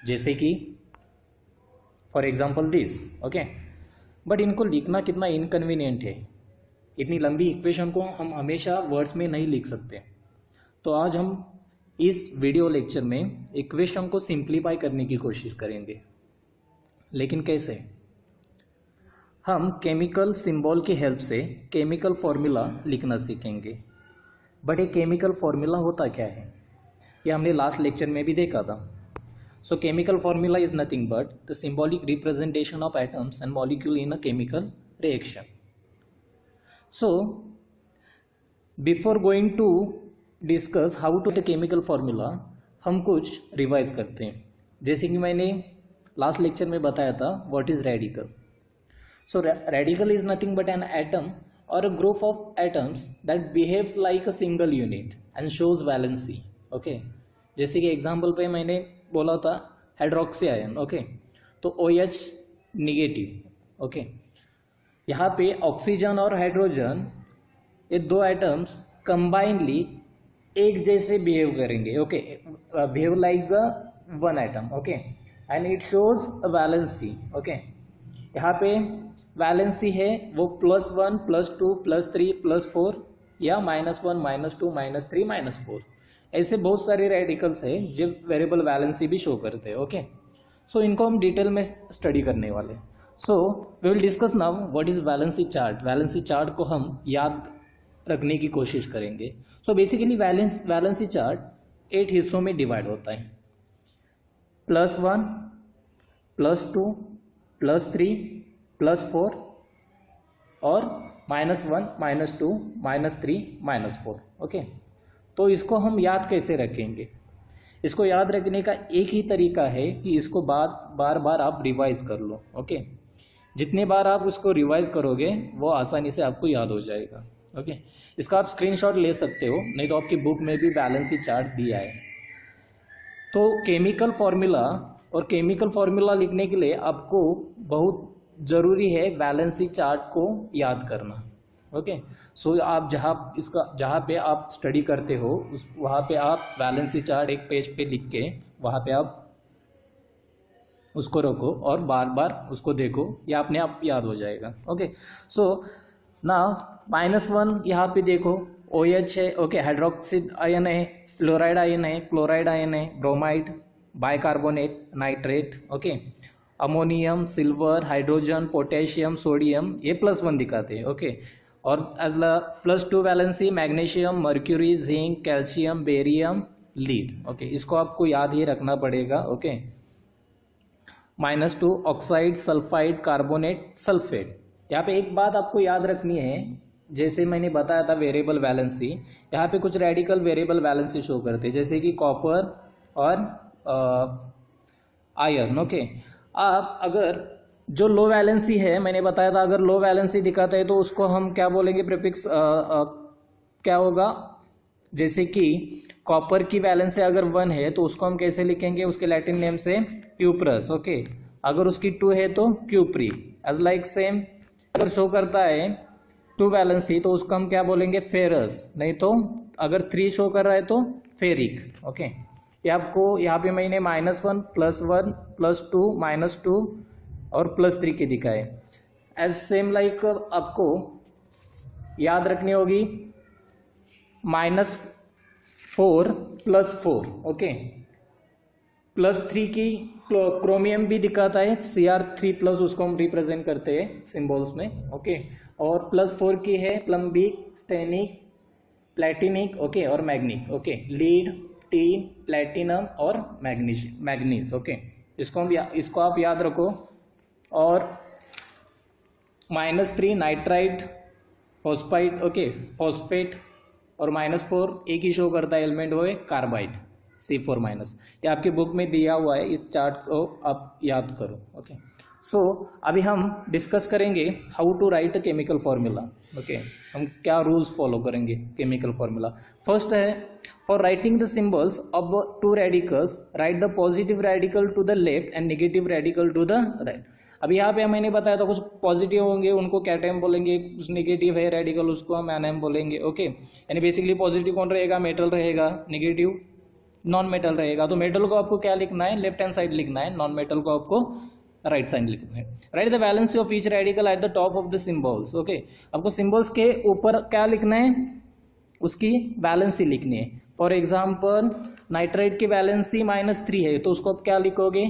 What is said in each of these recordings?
जैसे कि for example this, okay. But इनको लिखना कितना इनकन्वीनियंट है, इतनी लंबी इक्वेशन को हम हमेशा वर्ड्स में नहीं लिख सकते। तो आज हम इस वीडियो लेक्चर में इक्वेशन को सिंप्लीफाई करने की कोशिश करेंगे। लेकिन कैसे? हम केमिकल सिंबल की हेल्प से केमिकल फॉर्मूला लिखना सीखेंगे। बट एक केमिकल फॉर्मूला होता क्या है, यह हमने लास्ट लेक्चर में भी देखा था। So chemical formula is nothing but the symbolic representation of atoms and molecule in a chemical reaction. So before going to discuss how to the chemical formula, हम कुछ रिवाइज करते हैं। जैसे कि मैंने लास्ट लेक्चर में बताया था what is radical. So radical is nothing but an atom or a group of atoms that behaves like a single unit and shows valency, okay। जैसे कि एग्जांपल पे मैंने बोला था हाइड्रोक्सी आयन, ओके, तो OH निगेटिव, ओके। यहाँ पे oxygen और हाइड्रोजन, ये दो एटम्स कंबाइनली एक जैसे बिहेव करेंगे, okay, behave like the one atom, okay, and it shows valency, okay. यहाँ पे वैलेंसी है वो +1 +2 +3 +4 या -1 -2 -3 -4, ऐसे बहुत सारे रेडिकल्स है जो वेरिएबल वैलेंसी भी शो करते हैं, ओके। सो इनको हम डिटेल में स्टडी करने वाले। So we will discuss now what is valency chart. Valency chart को हम याद रखने की कोशिश करेंगे। सो बेसिकली वैलेंसी चार्ट 8 हिस्सों में डिवाइड होता है, +1 +2 +3 +4 और -1 -2 -3 -4, ओके। तो इसको हम याद कैसे रखेंगे? इसको याद रखने का एक ही तरीका है कि इसको बार बार आप रिवाइज कर लो, ओके। जितने बार आप उसको रिवाइज करोगे वो आसानी से आपको याद हो जाएगा, ओके। इसका आप स्क्रीनशॉट ले सकते हो, नहीं तो आपकी बुक में भी बैलेंसी चार्ट दिया है। तो केमिकल फॉर्मूला और केमिकल फॉर्मूला लिखने के लिए आपको बहुत ज़रूरी है वैलेंसी चार्ट को याद करना, ओके। सो आप जहाँ पे आप स्टडी करते हो वहाँ पे आप वैलेंसी चार्ट एक पेज पे लिख के वहाँ पे आप उसको रखो और बार बार उसको देखो, या अपने आप याद हो जाएगा, ओके। सो ना -1 यहाँ पे देखो OH है, ओके, हाइड्रोक्सिड आयन है, फ्लोराइड आयन है, क्लोराइड आयन है, bromide, bicarbonate, nitrate, okay, ammonium, silver, hydrogen, potassium, sodium, ये +1 दिखाते हैं, ओके। और as +2 valency magnesium, mercury, zinc, calcium, barium, lead, okay. इसको आपको याद ही रखना पड़ेगा, okay. -2 oxide, sulphide, carbonate, sulphate. यहाँ पे एक बात आपको याद रखनी है, जैसे मैंने बताया था वेरिएबल वैलेंसी, यहाँ पे कुछ रेडिकल वेरिएबल वैलेंसी शो करते हैं, जैसे कि कॉपर और आयरन, ओके। आप अगर जो लो वैलेंसी है, मैंने बताया था अगर लो वैलेंसी दिखाता है तो उसको हम क्या बोलेंगे, प्रीफिक्स क्या होगा, जैसे कि कॉपर की वैलेंसी अगर 1 है तो उसको हम कैसे लिखेंगे, उसके लैटिन नेम से क्यूप्रस, ओके। अगर उसकी 2 है तो क्यूप्री, एज लाइक सेम। अगर शो करता है 2 वैलेंसी तो उसको हम क्या बोलेंगे, फेरस, नहीं तो अगर 3 शो कर रहा है तो फेरिक, ओके। ये आपको यहाँ पे मैंने -1 +1 +2 -2 और +3 के दिखाए। एज सेम लाइक आपको याद रखनी होगी -4 +4, ओके। +3 की क्रोमियम भी दिखाता है, Cr3+, उसको हम रिप्रेजेंट करते हैं सिंबल्स में, ओके। और +4 की है प्लम्बिक, स्टेनिक, प्लेटिनिक, ओके, और मैग्निक, ओके, लीड, टीन, प्लेटिनम और मैग्नीज, ओके। इसको आप याद रखो। और -3 नाइट्राइट, फॉस्फाइड, ओके, फॉस्फेट, और -4 एक ही शो करता है एलिमेंट, वो है कार्बाइड, C4-। ये आपकी बुक में दिया हुआ है, इस चार्ट को आप याद करो, ओके। सो अभी हम डिस्कस करेंगे how to write a chemical formula, okay. हम क्या रूल्स फॉलो करेंगे केमिकल फॉर्मूला। फर्स्ट है, for writing the symbols of 2 radicals write the positive radical to the left and negative radical to the right. अभी यहाँ पे मैंने बताया था कुछ पॉजिटिव होंगे उनको कैटायन बोलेंगे, कुछ नेगेटिव है रेडिकल उसको हम एनायन बोलेंगे, ओके। यानी बेसिकली पॉजिटिव कौन रहेगा, मेटल रहेगा, नेगेटिव नॉन मेटल रहेगा तो मेटल को आपको क्या लिखना है, लेफ्ट हैंड साइड लिखना है, नॉन मेटल को आपको राइट साइड लिखना है। Right the valency of each radical at the top of the symbols. Okay, आपको सिंबल्स के ऊपर क्या लिखना है, उसकी वैलेंसी लिखनी है। फॉर एग्जाम्पल नाइट्राइट की वैलेंसी -3 है तो उसको आप क्या लिखोगे,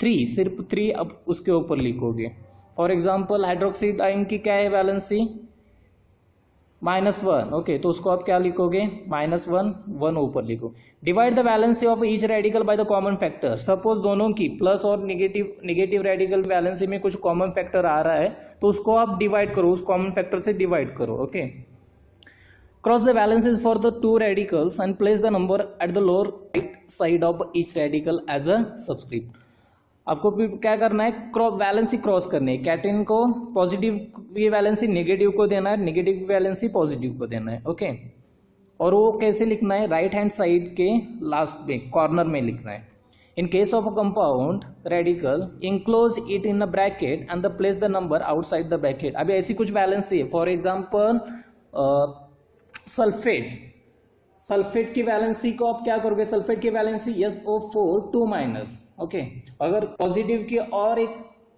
3, सिर्फ 3 अब उसके ऊपर लिखोगे। फॉर एग्जाम्पल हाइड्रोक्साइड आयन की क्या है वैलेंसी, -1। ओके, तो उसको आप क्या लिखोगे, -1, 1 ऊपर लिखो। Divide the valency of each radical by the common factor. Suppose दोनों की प्लस और निगेटिव रेडिकल वैलेंसी में कुछ कॉमन फैक्टर आ रहा है तो उसको आप डिवाइड करो, उस कॉमन फैक्टर से डिवाइड करो। Okay, cross the valencies for the 2 radicals and place the number at the lower right side of each radical as a subscript. आपको क्या करना है, वैलेंसी क्रॉस करनी है। कैटन को पॉजिटिव की वैलेंसी नेगेटिव को देना है, नेगेटिव की वैलेंसी पॉजिटिव को देना है। ओके, और वो कैसे लिखना है, राइट हैंड साइड के लास्ट में कॉर्नर में लिखना है। In case of a compound radical enclose it in a bracket and the place the number outside the bracket. अभी ऐसी कुछ वैलेंसी है, फॉर एग्जाम्पल सल्फेट की वैलेंसी को आप क्या करोगे, सल्फेट की वैलेंसी SO4 2-। ओके, अगर पॉजिटिव की और एक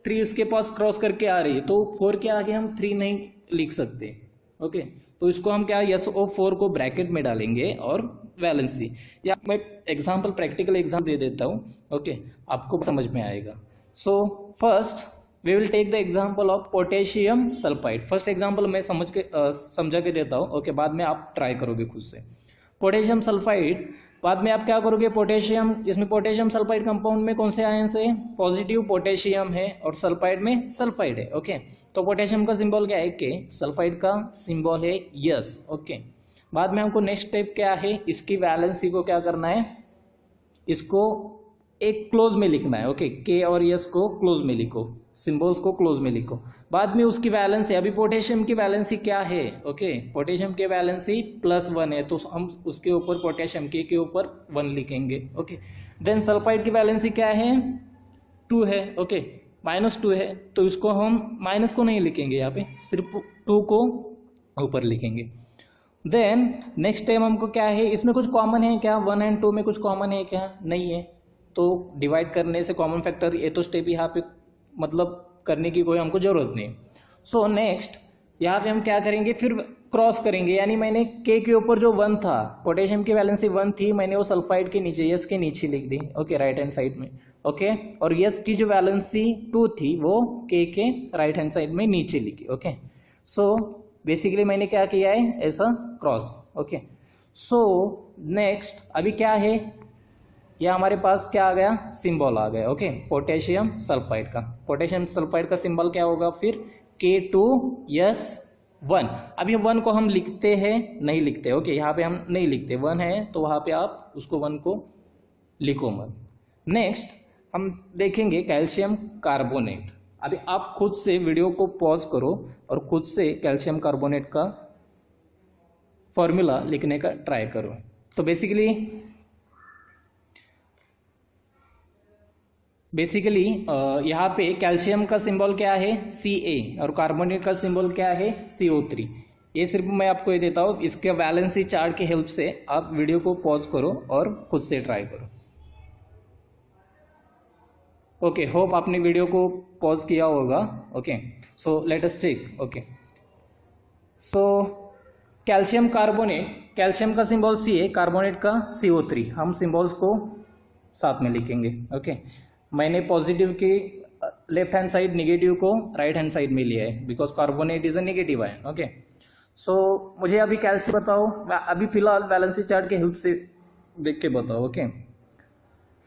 3 इसके पास क्रॉस करके आ रही है तो 4 के आगे हम 3 नहीं लिख सकते। ओके, तो इसको हम क्या SO4 को ब्रैकेट में डालेंगे और वैलेंसी, या मैं एग्जांपल प्रैक्टिकल एग्जांपल दे देता हूँ। ओके, आपको समझ में आएगा। So first we will take the example of potassium sulphide. First example मैं समझा के देता हूँ। ओके, बाद में आप ट्राई करोगे खुद से। पोटेशियम सल्फाइड, बाद में आप क्या करोगे, पोटेशियम, इसमें पोटेशियम सल्फाइड कंपाउंड में कौन से आयन है, पॉजिटिव पोटेशियम है और सल्फाइड में सल्फाइड है। ओके, तो पोटेशियम का सिंबल क्या है K, सल्फाइड का सिंबल है S। ओके, बाद में हमको नेक्स्ट स्टेप क्या है, इसकी वैलेंसी को क्या करना है, इसको एक क्लोज में लिखना है। ओके, K और S को क्लोज में लिखो, सिंबल्स को क्लोज में लिखो। बाद में उसकी वैलेंसी, अभी पोटेशियम की वैलेंसी क्या है, ओके, पोटेशियम की वैलेंसी +1 है तो हम उसके ऊपर पोटेशियम के ऊपर 1 लिखेंगे। ओके, देन सल्फाइड की वैलेंसी क्या है, 2 है। ओके, -2 है तो इसको हम माइनस को नहीं लिखेंगे, यहाँ पे सिर्फ 2 को ऊपर लिखेंगे। देन नेक्स्ट टाइम हमको क्या है, इसमें कुछ कॉमन है क्या, 1 और 2 में कुछ कॉमन है क्या, नहीं है, तो डिवाइड करने से कॉमन फैक्टर ये तो स्टेप यहाँ पे मतलब करने की कोई हमको जरूरत नहीं। सो नेक्स्ट यहाँ पे हम क्या करेंगे, फिर क्रॉस करेंगे, यानी मैंने K के ऊपर जो 1 था, पोटेशियम की वैलेंसी 1 थी, मैंने वो सल्फाइड के नीचे S के नीचे लिख दी। ओके, राइट हैंड साइड में। ओके, और S की जो वैलेंसी 2 थी वो K के राइट हैंड साइड में नीचे लिखी। ओके, सो बेसिकली मैंने क्या किया है, ऐसा क्रॉस। ओके, सो नेक्स्ट अभी क्या है, यह हमारे पास क्या आ गया, सिंबल आ गया। ओके, पोटेशियम सल्फाइड का, पोटेशियम सल्फाइड का सिंबल क्या होगा फिर, K2S1। अभी 1 को हम लिखते हैं, नहीं लिखते। ओके, यहाँ पे हम नहीं लिखते, 1 है तो वहाँ पे आप उसको 1 को लिखो मत। नेक्स्ट हम देखेंगे कैल्शियम कार्बोनेट। अभी आप खुद से वीडियो को पॉज करो और खुद से कैल्शियम कार्बोनेट का फॉर्मूला लिखने का ट्राई करो। तो बेसिकली यहाँ पे कैल्शियम का सिंबल क्या है, Ca, और कार्बोनेट का सिंबल क्या है, CO3। ये सिर्फ मैं आपको ये देता हूँ, इसके वैलेंसी चार्ट की हेल्प से आप वीडियो को पॉज करो और खुद से ट्राई करो। ओके, होप आपने वीडियो को पॉज किया होगा। Okay, so let us check. Okay, so calcium carbonate, calcium का सिंबल Ca, कार्बोनेट का CO3, हम सिंबल्स को साथ में लिखेंगे। ओके, मैंने पॉजिटिव की लेफ्ट हैंड साइड, नेगेटिव को राइट हैंड साइड में लिया है because carbonate is a negative ion. Okay, so मुझे अभी कैल्शियम बताओ, अभी फिलहाल वैलेंसी चार्ट के हेल्प से देख के बताओ। ओके,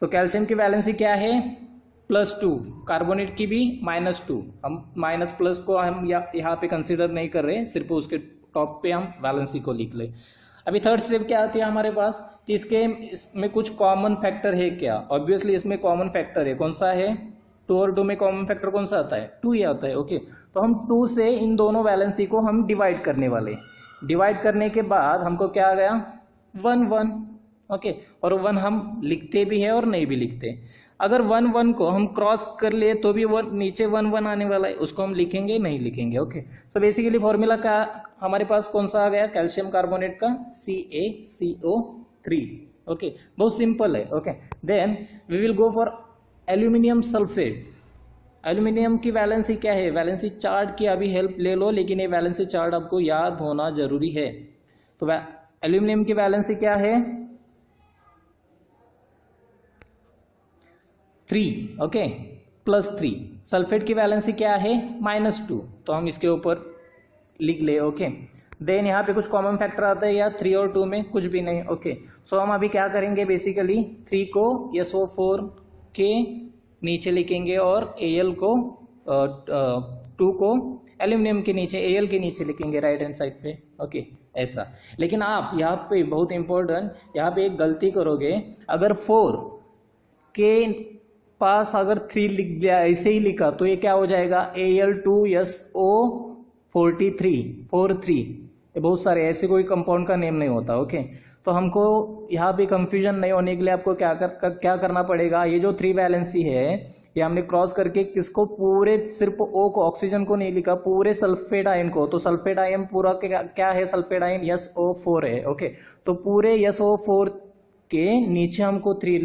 सो कैल्शियम की वैलेंसी क्या है, +2, कार्बोनेट की भी -2। हम माइनस प्लस को हम यहाँ पे कंसिडर नहीं कर रहे, सिर्फ उसके टॉप पे हम वैलेंसी को लिख ले। अभी थर्ड स्टेप क्या आती है हमारे पास कि इसमें कुछ कॉमन फैक्टर है क्या, ऑब्वियसली इसमें कॉमन फैक्टर है, कौन सा है, 2 और 2 में कॉमन फैक्टर कौन सा आता है, 2 ही आता है। ओके, तो हम 2 से इन दोनों वैलेंसी को हम डिवाइड करने वाले, डिवाइड करने के बाद हमको क्या आ गया, 1 1। ओके, और 1 हम लिखते भी है और नहीं भी लिखते। अगर 1 1 को हम क्रॉस कर लिए तो भी वो नीचे 1 1 आने वाला है, उसको हम लिखेंगे नहीं लिखेंगे। ओके, सो बेसिकली फॉर्मूला का हमारे पास कौन सा आ गया, कैल्शियम कार्बोनेट का CaCO3। ओके, बहुत सिंपल है। Okay, then we will go for aluminium sulphate. Aluminium की वैलेंसी क्या है? वैलेंसी चार्ट की अभी हेल्प ले लो, लेकिन ये वैलेंसी चार्ट आपको याद होना जरूरी है। तो एल्यूमिनियम की वैलेंसी क्या है? 3, ओके, +3। सल्फेट की वैलेंसी क्या है? -2। तो हम इसके ऊपर लिख ले। ओके, देन यहाँ पे कुछ कॉमन फैक्टर आता है या 3 और 2 में? कुछ भी नहीं। ओके, सो हम अभी क्या करेंगे, बेसिकली 3 को SO4 के नीचे लिखेंगे और Al को 2 को एल्यूमिनियम के नीचे, Al के नीचे लिखेंगे राइट हैंड साइड पे। ओके, ऐसा। लेकिन आप यहाँ पे बहुत इंपॉर्टेंट, यहाँ पे एक गलती करोगे। अगर 4 के पास अगर 3 लिख दिया, ऐसे ही लिखा, तो ये क्या हो जाएगा? Al2SO43। ये बहुत सारे ऐसे कोई कंपाउंड का नेम नहीं होता। ओके, तो हमको यहाँ पे कंफ्यूजन नहीं होने के लिए आपको क्या करना पड़ेगा? ये जो 3 वैलेंसी है, ये हमने क्रॉस करके किसको? पूरे सिर्फ O को, ऑक्सीजन को नहीं लिखा, पूरे सल्फेट आयन को। तो सल्फेट आयन पूरा क्या है? सल्फेट आयन SO4 है। ओके, तो पूरे SO4 के नीचे हमको 3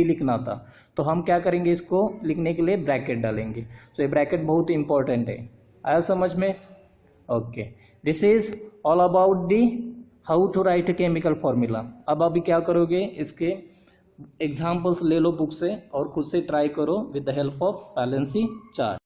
लिखना था। तो हम क्या करेंगे? इसको लिखने के लिए ब्रैकेट डालेंगे। तो ये ब्रैकेट बहुत इंपॉर्टेंट है। आया समझ में? Okay, this is all about the how to write a chemical formula. अब अभी क्या करोगे? इसके एग्जाम्पल्स ले लो बुक से और खुद से ट्राई करो with the help of valency chart.